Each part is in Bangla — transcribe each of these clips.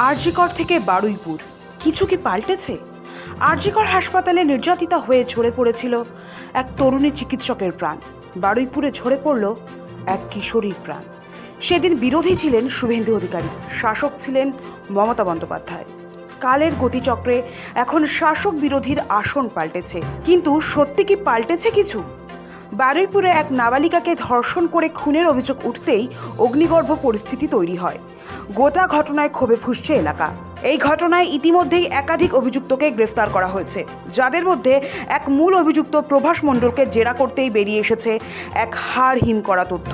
আরজিকর থেকে বারুইপুর কিছু কি পাল্টেছে? আরজিকর হাসপাতালে নির্যাতিতা হয়ে ঝরে পড়েছিল এক তরুণী চিকিৎসকের প্রাণ। বারুইপুরে ঝরে পড়ল এক কিশোরীর প্রাণ। সেদিন বিরোধী ছিলেন শুভেন্দু অধিকারী, শাসক ছিলেন মমতা বন্দ্যোপাধ্যায়। কালের গতিচক্রে এখন শাসক বিরোধীর আসন পাল্টেছে, কিন্তু সত্যি কি পাল্টেছে কিছু? বারুইপুরে এক নাবালিকাকে ধর্ষণ করে খুনের অভিযোগ উঠতেই অগ্নিগর্ভ পরিস্থিতি তৈরি হয়। গোটা ঘটনায় ক্ষোভে ফুঁসছে এলাকা। এই ঘটনায় ইতিমধ্যেই একাধিক অভিযুক্তকে গ্রেফতার করা হয়েছে, যাদের মধ্যে এক মূল অভিযুক্ত প্রভাস মণ্ডলকে জেরা করতেই বেরিয়ে এসেছে এক হাড় হিম করা তথ্য।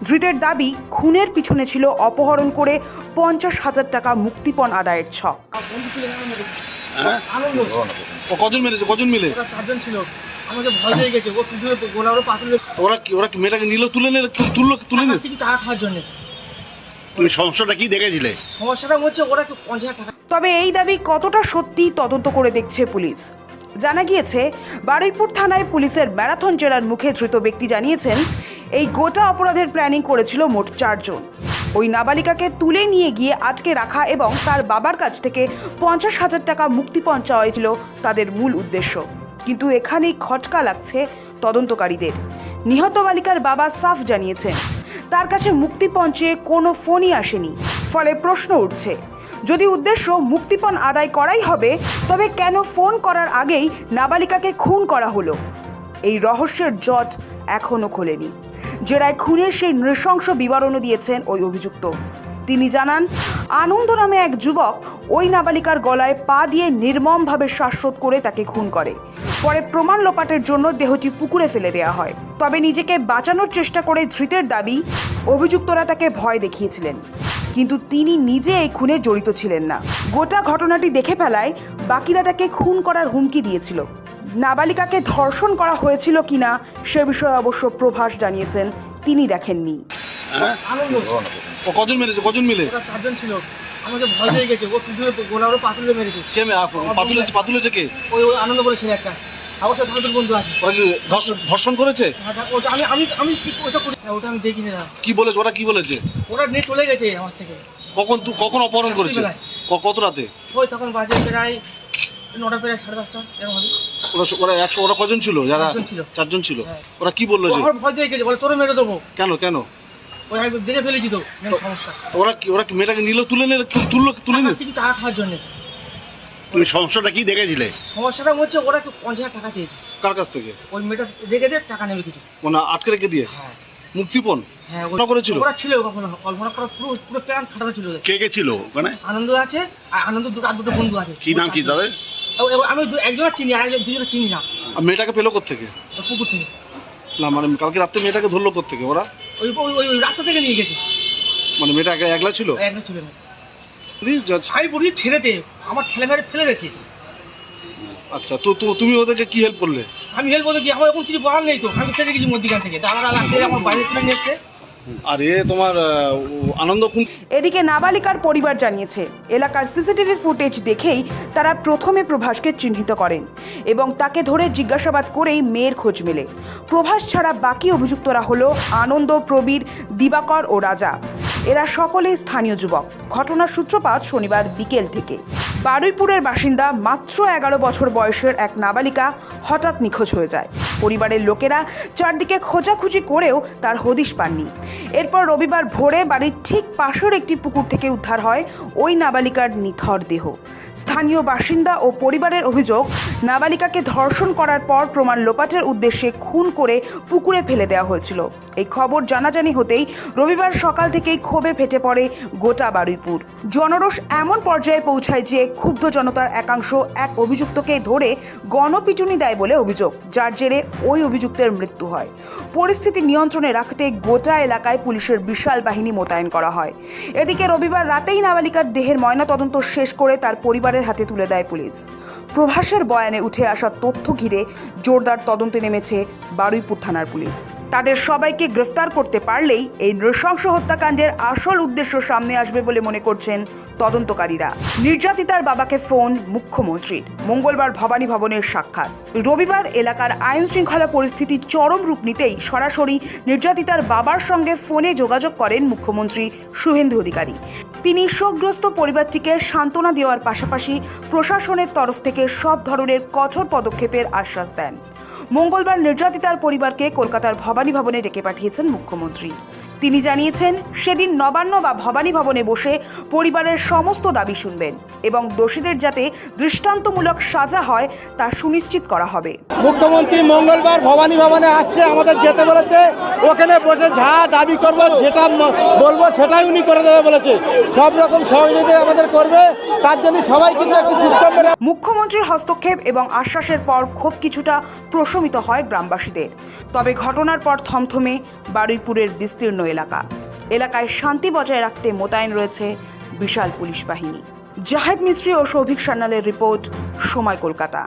ধৃতের দাবি, খুনের পিছনে ছিল অপহরণ করে 50,000 টাকা মুক্তিপণ আদায়ের ছক। কজন মেরেছে? কজন মিলে? চারজন ছিল। আমাকে ভয় পেয়ে গেছে, ও পিছনে গোলারও পাথর। ওরা কি মেয়েটাকে নিল, তুলে তুলে নিল কিছু টাকা খাওয়ার জন্য। তুমি সমস্যাটা কি দেখেছিলে? সমস্যাটা হচ্ছে ওরা 50,000 টাকা। তবে এই দাবি কতটা সত্যি তদন্ত করে দেখছে পুলিশ। জানা গিয়েছে, বারুইপুর থানায় পুলিশের ম্যারাথন জেরার মুখে ধৃত ব্যক্তি জানিয়েছেন, এই গোটা অপরাধের প্ল্যানিং করেছিল মোট 4 জন। ওই নাবালিকাকে তুলে নিয়ে গিয়ে আটকে রাখা এবং তার বাবার কাছ থেকে 50,000 টাকা মুক্তিপণ চাওয়া ছিল তাদের মূল উদ্দেশ্য। কিন্তু এখানেই খটকা লাগছে তদন্তকারীদের। নিহত বালিকার বাবা সাফ জানিয়েছেন, তার কাছে মুক্তিপণ চেয়ে কোনো ফোনই আসেনি। ফলে প্রশ্ন উঠছে, যদি উদ্দেশ্য মুক্তিপণ আদায় করাই হবে, তবে কেন ফোন করার আগেই নাবালিকাকে খুন করা হলো? এই রহস্যের জট এখনও খোলেনি। জেরায় খুনের সেই নৃশংস বিবরণও দিয়েছেন ওই অভিযুক্ত। তিনি জানান, আনন্দ নামে এক যুবক ওই নাবালিকার গলায় পা দিয়ে নির্মমভাবে শ্বাসরোধ করে তাকে খুন করে। পরে প্রমাণ লোপাটের জন্য দেহটি পুকুরে ফেলে দেওয়া হয়। তবে নিজেকে বাঁচানোর চেষ্টা করে ধৃতের দাবি, অভিযুক্তরা তাকে ভয় দেখিয়েছিলেন, কিন্তু তিনি নিজে এই খুনে জড়িত ছিলেন না। গোটা ঘটনাটি দেখে ফেলায় বাকিরা তাকে খুন করার হুমকি দিয়েছিল। নাবালিকাকে ধর্ষণ করা হয়েছিল কিনা সে বিষয়ে অবশ্য প্রভাস জানিয়েছেন তিনি দেখেননি। আনন্দ। কজন মেরেছে? কজন মিলে? ওরা চারজন ছিল। আমাকে ভয় পেয়ে গেছে, ও পিছনে গোলারও পাথর মেরেছে। কে পাতুলেছে কে? ওই আনন্দ করে ছেলে একটা। আমার সাথে আমাদের বন্ধু আছে। ওরা কি ধর্ষণ করেছে? ওটা আমি কি ওটা করি না, ওটা আমি দেখিনি না। কি বলেছে? ওরা কি বলেছে? ওরা নিয়ে চলে গেছে আমার থেকে। কখন অপহরণ করেছে? কত রাতে? ওই তখন বাজে প্রায় 9টা, প্রায় 10:30 এরকম হবে। ওরা কজন ছিল? যারা 4 জন ছিল। ওরা কি বললো? আমার ভয় পেয়ে গেছে, বলে তোরে মেরে দেবো। কেন? ওই আমি দেখে ফেলেছি তো, সমস্যা। ওরা কি মেয়েটাকে নিল, তুলে নিল কিছু টাকা খাওয়ার জন্য। তুমি সমস্যাটা কি দেখেছিলে? সমস্যাটা হচ্ছে ওরা 50,000 টাকা চেয়েছে। কার কাছ থেকে? ওই মেয়েটা দেখে দিয়ে টাকা নেবে কিছু। মানে আটকে রেখে দিয়ে? হ্যাঁ। মুক্তিপণ? হ্যাঁ, ওরা করেছিল? ওরা ছিল কল্পনা করা পুরো প্ল্যান খাটানো ছিল। কে ছিল ওখানে? আনন্দ আছে, আর আনন্দ দুটো বন্ধু আছে। কি নাম কি তাদের? আমি একজনের চিনি, আর দুজনের চিনি না। আর মেয়েটাকে পেলো কোত্থেকে? পুকুর থেকে। না মানে কালকে রাত্রে মেয়েটাকে ধরলো কোত্থেকে ওরা? ওই রাস্তা থেকে নিয়ে গেছে। মানে মেয়েটা একলা ছিল? একলা ছিল না। আমি বলি ছেড়েতে, আমার ঠেলে মেরে ফেলে গেছে। আচ্ছা, তো তুমি ওদেরকে কি হেল্প করলে? আমি হেল্প বলতে কি, আমার এখন কিছু বলার নেই তো। আমি ফেসে গেছি মধ্যিখান থেকে, দালালা লাগছে আমার বাইরে তুলে নিয়ে এসছে। আর তোমার আনন্দ খুন। এদিকে নাবালিকার পরিবার জানিয়েছে, এলাকার সিসিটিভি ফুটেজ দেখেই তারা প্রথমে প্রভাসকে চিহ্নিত করেন এবং তাকে ধরে জিজ্ঞাসাবাদ করেই মেয়ের খোঁজ মেলে। প্রভাস ছাড়া বাকি অভিযুক্তরা হলো আনন্দ, প্রবীর, দিবাকর ও রাজা। এরা সকলেই স্থানীয় যুবক। ঘটনার সূত্রপাত শনিবার বিকেল থেকে। বারুইপুরের বাসিন্দা মাত্র 11 বছর বয়সের এক নাবালিকা হঠাৎ নিখোঁজ হয়ে যায়। পরিবারের লোকেরা চারদিকে খোঁজাখুঁজি করেও তার হদিশ পাননি। এরপর রবিবার ভোরে বাড়ির ঠিক পাশের একটি পুকুর থেকে উদ্ধার হয় ওই নাবালিকার নিথর দেহ। স্থানীয় বাসিন্দা ও পরিবারের অভিযোগ, নাবালিকাকে ধর্ষণ করার পর প্রমাণ লোপাটের উদ্দেশ্যে খুন করে পুকুরে ফেলে দেওয়া হয়েছিল। এই খবর জানাজানি হতেই রবিবার সকাল থেকেই ক্ষোভে ফেটে পড়ে গোটা বারুইপুর। জনরোষ এমন পর্যায়ে পৌঁছায় যে ক্ষুব্ধ জনতার একাংশ এক অভিযুক্তকে ধরে গণপিটুনি দেয় বলে অভিযোগ, যার জেরে ওই অভিযুক্তের মৃত্যু হয়। পরিস্থিতি নিয়ন্ত্রণে রাখতে গোটা এলাকায় পুলিশের বিশাল বাহিনী মোতায়েন করা হয়। এদিকে রবিবার রাতেই নাবালিকার দেহের ময়নাতদন্ত শেষ করে তার পরিবারের হাতে তুলে দেয় পুলিশ। প্রভাসের বয়ানে উঠে আসা তথ্য ঘিরে জোরদার তদন্তে নেমেছে বারুইপুর থানার পুলিশ। তাদের সবাইকে গ্রেফতার করতে পারলেই এই নৃশংস হত্যাকাণ্ডের আসল উদ্দেশ্য সামনে আসবে বলে মনে করছেন তদন্তকারীরা। নির্যাতিতার বাবাকে ফোন মুখ্যমন্ত্রীর, মঙ্গলবার ভবানী ভবনের সাক্ষাৎ। রবিবার এলাকার আইন শৃঙ্খলা পরিস্থিতি চরম রূপ নিতেই সরাসরি নির্যাতিতার বাবার সঙ্গে ফোনে যোগাযোগ করেন মুখ্যমন্ত্রী শুভেন্দু অধিকারী। তিনি শোকগ্রস্ত পরিবারটিকে সান্ত্বনা দেওয়ার পাশাপাশি প্রশাসনের তরফ থেকে সব ধরনের কঠোর পদক্ষেপের আশ্বাস দেন। মঙ্গলবার নির্যাতিতার পরিবারকে কলকাতার ভবানী ভবনে ডেকে পাঠিয়েছেন মুখ্যমন্ত্রী। তিনি জানিয়েছেন, সেদিন নবান্ন বা ভবানী ভবনে বসে পরিবারের সমস্ত দাবি শুনবেন এবং দোষীদের যাতে দৃষ্টান্তমূলক সাজা হয় তা সুনিশ্চিত করা হবে। মুখ্যমন্ত্রী মঙ্গলবার ভবানী ভবনে আসছে, আমাদের যেতে বলেছে। ওখানে বসে যা দাবি করব, যেটা বলবো সেটাই উনি করে দেবে বলেছে। সব রকম সহযোগিতা আমাদের করবে, তার জন্য সবাই কিন্তু একটু চুপচাপ মেরে। মুখ্যমন্ত্রীর হস্তক্ষেপ এবং আশ্বাসের পর ক্ষোভ কিছুটা প্রশমিত হয় গ্রামবাসীদের। তবে ঘটনার পর থমথমে বারুইপুরের বিস্তীর্ণ এলাকায় শান্তি বজায় রাখতে মোতায়েন রয়েছে বিশাল পুলিশ বাহিনী। জাহেদ মিস্ত্রি ও সৌভিক সান্যালের রিপোর্ট, সময়, কলকাতা।